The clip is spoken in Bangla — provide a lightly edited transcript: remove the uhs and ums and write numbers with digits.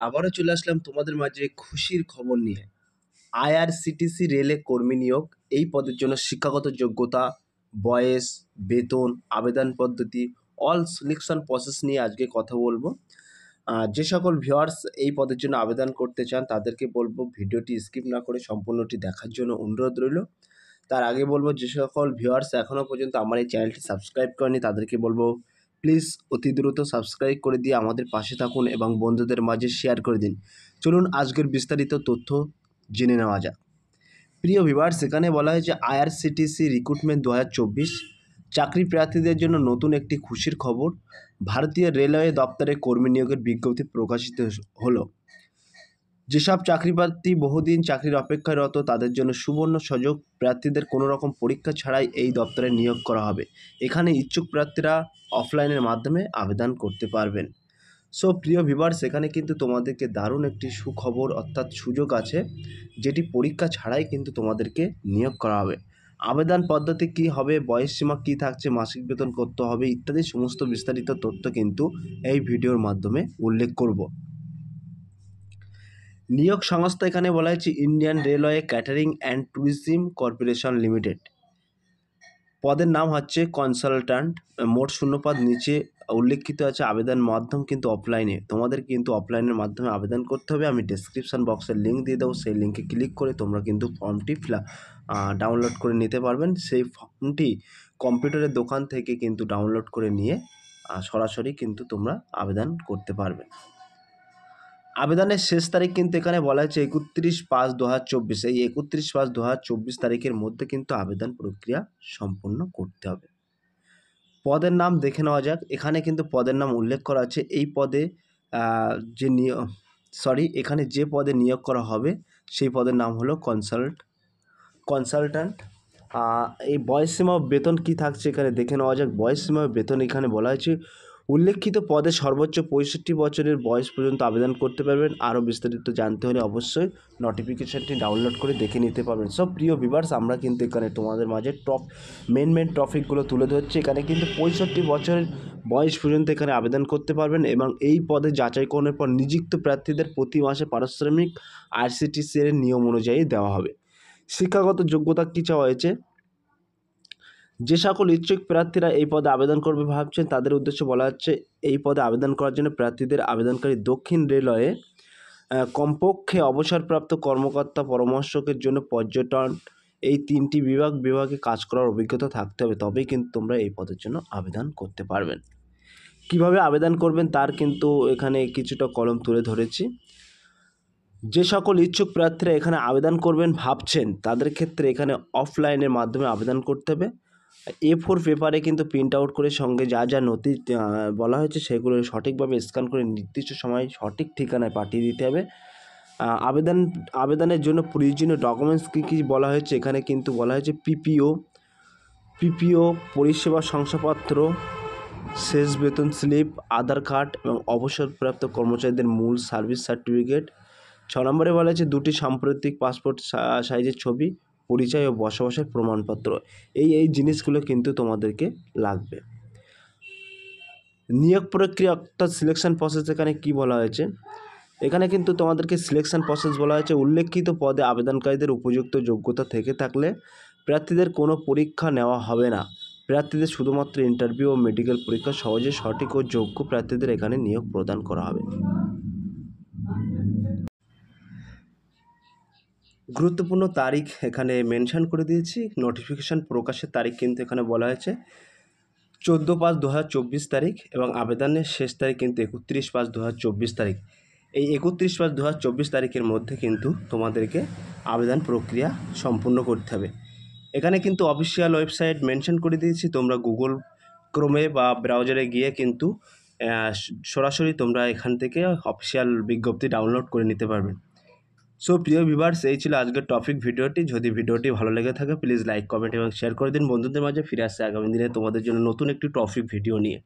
আবারও চলে আসলাম তোমাদের মাঝে খুশির খবর নিয়ে। আইআরসিটিসি রেলে কর্মী নিয়োগ। এই পদের জন্য শিক্ষাগত যোগ্যতা, বয়স, বেতন, আবেদন পদ্ধতি, অল সিলেকশন প্রসেস নিয়ে আজকে কথা বলবো। যে সকল ভিউয়ার্স এই পদের জন্য আবেদন করতে চান তাদেরকে বলবো ভিডিওটি স্কিপ না করে সম্পূর্ণটি দেখার জন্য অনুরোধ রইল। তার আগে বলবো যে সকল ভিউয়ার্স এখনও পর্যন্ত আমার এই চ্যানেলটি সাবস্ক্রাইব করেনি তাদেরকে বলবো প্লিজ অতি দ্রুত সাবস্ক্রাইব করে দিয়ে আমাদের পাশে থাকুন এবং বন্ধুদের মাঝে শেয়ার করে দিন। চলুন আজকের বিস্তারিত তথ্য জেনে নেওয়া যাক। প্রিয় ভিউয়ার্স, এখানে বলা হয়েছে আইআরসিটিসি রিক্রুটমেন্ট 2024 চাকরি প্রার্থীদের জন্য নতুন একটি খুশির খবর। ভারতীয় রেলওয়ে দপ্তরে কর্মী নিয়োগের বিজ্ঞপ্তি প্রকাশিত হলো। যেসব চাকরিপ্রার্থী বহুদিন চাকরির অপেক্ষারত তাদের জন্য সুবর্ণ সুযোগ। প্রার্থীদের কোনো রকম পরীক্ষা ছাড়াই এই দপ্তরে নিয়োগ করা হবে। এখানে ইচ্ছুক প্রার্থীরা অফলাইনের মাধ্যমে আবেদন করতে পারবেন। সো প্রিয় ভিউয়ার্স, এখানে কিন্তু তোমাদেরকে দারুণ একটি সুখবর অর্থাৎ সুযোগ আছে, যেটি পরীক্ষা ছাড়াই কিন্তু তোমাদেরকে নিয়োগ করা হবে। আবেদন পদ্ধতি কী হবে, বয়সসীমা কী থাকছে, মাসিক বেতন কত হবে ইত্যাদি সমস্ত বিস্তারিত তথ্য কিন্তু এই ভিডিওর মাধ্যমে উল্লেখ করব। নিয়োগ সংস্থা এখানে বলা হয়েছে Indian railway catering and tourism corporation limited. পদের নাম হচ্ছে কনসালট্যান্ট। মোট শূন্যপদ নিচে উল্লেখিত আছে। আবেদন মাধ্যম কিন্তু অফলাইনে, তোমাদের কিন্তু অফলাইনের মাধ্যমে আবেদন করতে হবে। আমি ডেসক্রিপশন বক্সের লিঙ্ক দিয়ে দেবো, সেই লিঙ্কে ক্লিক করে তোমরা কিন্তু ফর্মটি ডাউনলোড করে নিতে পারবেন। সেই ফর্মটি কম্পিউটারের দোকান থেকে কিন্তু ডাউনলোড করে নিয়ে সরাসরি কিন্তু তোমরা আবেদন করতে পারবে। আবেদনের শেষ তারিখ কিন্তু এখানে বলা হয়েছে 31/5/2024। এই 31/5/2024 তারিখের মধ্যে কিন্তু আবেদন প্রক্রিয়া সম্পূর্ণ করতে হবে। পদের নাম দেখে নেওয়া যাক। এখানে কিন্তু পদের নাম উল্লেখ করা আছে। এই পদে এখানে যে পদে নিয়োগ করা হবে সেই পদের নাম হলো কনসালট্যান্ট। এই বয়সসীমা বেতন কি থাকছে এখানে দেখে নেওয়া যাক। বয়সসীমা বেতন এখানে বলা হয়েছে উল্লেখিত পদে সর্বোচ্চ 65 বছরের বয়স পর্যন্ত আবেদন করতে পারবেন। আরও বিস্তারিত জানতে হলে অবশ্যই নোটিফিকেশানটি ডাউনলোড করে দেখে নিতে পারবেন। সব প্রিয় ভিউয়ার্স, আমরা কিন্তু এখানে তোমাদের মাঝে মেন টপিকগুলো তুলে ধরছি। এখানে কিন্তু 65 বছরের বয়স পর্যন্ত এখানে আবেদন করতে পারবেন এবং এই পদে যাচাইকরণের পর নিযুক্ত প্রার্থীদের প্রতি মাসে পারিশ্রমিক আইআরসিটিসি এর নিয়ম অনুযায়ী দেওয়া হবে। শিক্ষাগত যোগ্যতা কী চাওয়া হয়েছে, যে সকল ইচ্ছুক প্রার্থীরা এই পদে আবেদন করবে ভাবছেন তাদের উদ্দেশ্যে বলা হচ্ছে এই পদে আবেদন করার জন্য প্রার্থীদের আবেদনকারী দক্ষিণ রেলওয়ে কমপক্ষে অবসরপ্রাপ্ত কর্মকর্তা পরামর্শকের জন্য পর্যটন এই 3টি বিভাগে কাজ করার অভিজ্ঞতা থাকতে হবে, তবেই কিন্তু তোমরা এই পদের জন্য আবেদন করতে পারবেন। কিভাবে আবেদন করবেন তার কিন্তু এখানে কিছুটা কলম তুলে ধরেছি। যে সকল ইচ্ছুক প্রার্থীরা এখানে আবেদন করবেন ভাবছেন তাদের ক্ষেত্রে এখানে অফলাইনের মাধ্যমে আবেদন করতে হবে। A4 পেপারে কিন্তু প্রিন্ট আউট করে সঙ্গে যা যা নথি বলা হয়েছে সেগুলো সঠিকভাবে স্ক্যান করে নির্দিষ্ট সময়ে সঠিক ঠিকানায় পাঠিয়ে দিতে হবে। আবেদনের জন্য প্রয়োজনীয় ডকুমেন্টস কী বলা হয়েছে, এখানে কিন্তু বলা হয়েছে পিপিও পরিষেবা শংসাপত্র, শেষ বেতন স্লিপ, আধার কার্ড এবং অবসরপ্রাপ্ত কর্মচারীদের মূল সার্ভিস সার্টিফিকেট। 6 নম্বরে বলা হয়েছে 2টি সাম্প্রতিক পাসপোর্ট সাইজের ছবি, পরিচয় ও বসবাসের প্রমাণপত্র। এই জিনিসগুলো কিন্তু তোমাদেরকে লাগবে। নিয়োগ প্রক্রিয়া অর্থাৎ সিলেকশন প্রসেস এখানে কি বলা হয়েছে, এখানে কিন্তু তোমাদেরকে সিলেকশন প্রসেস বলা হয়েছে উল্লেখিত পদে আবেদনকারীদের উপযুক্ত যোগ্যতা থেকে থাকলে প্রার্থীদের কোনো পরীক্ষা নেওয়া হবে না। প্রার্থীদের শুধুমাত্র ইন্টারভিউ ও মেডিকেল পরীক্ষা সহজে সঠিক ও যোগ্য প্রার্থীদের এখানে নিয়োগ প্রদান করা হবে। গুরুত্বপূর্ণ তারিখ এখানে মেনশন করে দিয়েছি। নোটিফিকেশান প্রকাশের তারিখ কিন্তু এখানে বলা হয়েছে 14/5/2024 তারিখ এবং আবেদনের শেষ তারিখ কিন্তু 31/5/2024 তারিখ। এই 31/5/2024 তারিখের মধ্যে কিন্তু তোমাদেরকে আবেদন প্রক্রিয়া সম্পূর্ণ করতে হবে। এখানে কিন্তু অফিসিয়াল ওয়েবসাইট মেনশন করে দিয়েছি, তোমরা গুগল ক্রোমে বা ব্রাউজারে গিয়ে কিন্তু সরাসরি তোমরা এখান থেকে অফিসিয়াল বিজ্ঞপ্তি ডাউনলোড করে নিতে পারবে। সো প্রিয় ভিউয়ার্স, এই ছিল আজকের টপিক ভিডিওটি। যদি ভিডিওটি ভালো লেগে থাকে প্লিজ লাইক, কমেন্ট এবং শেয়ার করে দিন বন্ধুদের মাঝে। ফিরে আসছে আগামী দিনে তোমাদের জন্য নতুন একটি টপিক ভিডিও নিয়ে।